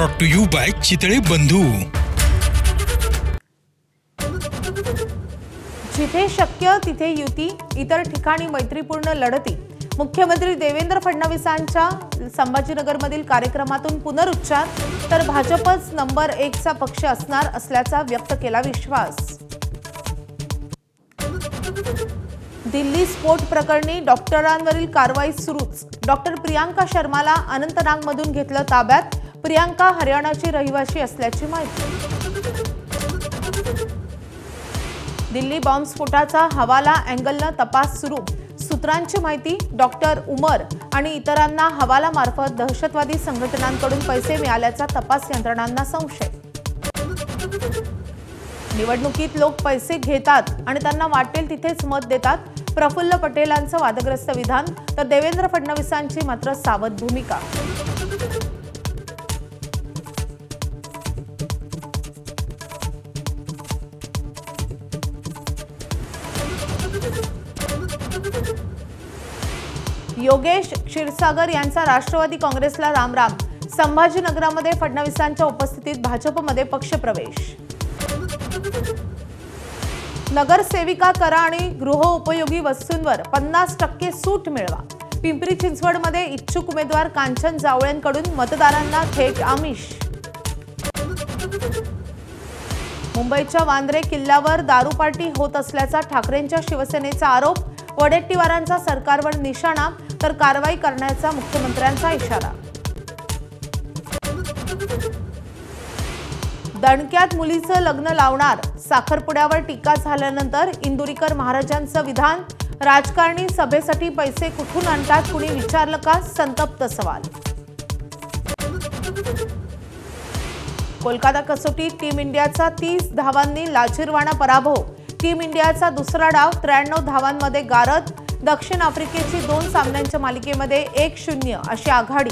Brought to you by Chitale Bandhu. जिथे शक्य तिथे युती, इतर ठिकाणी मैत्रीपूर्ण लढती। मुख्यमंत्री देवेंद्र फडणवीसांच्या संभाजीनगरमधील कार्यक्रमातून पुनरुच्चार, तर भाजपच नंबर 1 चा पक्ष असणार असल्याचा व्यक्त केला विश्वास। दिल्ली स्फोट प्रकरणी डॉक्टरांवरील कारवाई सुरूच। डॉक्टर प्रियांका शर्माला अनंतनागमधून घेतलं ताब्यात। प्रियांका हरियाणाची रहिवासी असल्याची माहिती। दिल्ली बॉम्बस्फोटाचा हवाला अँगलनं तपास सुरू। सूत्रांची माहिती, डॉक्टर उमर आणि इतरांना हवाला मार्फत दहशतवादी संघटनांकडून पैसे मिळाल्याचा तपास यंत्रणांना संशय। निवडणुकीत लोक पैसे घेतात आणि त्यांना वाटेल तिथेच मत देतात। प्रफुल्ल पटेलांचं वादग्रस्त विधान, तर देवेंद्र फडणवीसांची मात्र सावध भूमिका। योगेश क्षीरसागर यांचा राष्ट्रवादी काँग्रेसला रामराम। संभाजीनगरामध्ये फडणवीसांच्या उपस्थितीत भाजपमध्ये पक्षप्रवेश। नगरसेविका करा आणि गृहोपयोगी वस्तूंवर 50% सूट मिळवा। पिंपरी चिंचवडमध्ये इच्छुक उमेदवार कांचन जावळेंकडून मतदारांना थेट आमिष। मुंबईच्या वांद्रे किल्ल्यावर दारू पार्टी होत असल्याचा ठाकरेंच्या शिवसेनेचा आरोप। वडेट्टीवारांचा सरकारवर निशाणा, तर कारवाई करण्याचा मुख्यमंत्र्यांचा इशारा। दणक्यात मुलीचं लग्न लावणार, साखरपुड्यावर टीका झाल्यानंतर इंदुरीकर महाराजांचं विधान। राजकारणी सभेसाठी पैसे कुठून आणतात, कुणी विचारलं का, संतप्त सवाल। कोलकाता कसोटीत टीम इंडियाचा 30 धावांनी लाजिरवाणा पराभव। टीम इंडियाचा दुसरा डाव 93 धावांमध्ये गारद। दक्षिण आफ्रिकेची 2 सामन्यांच्या मालिकेमध्ये 1-0 अशी आघाडी।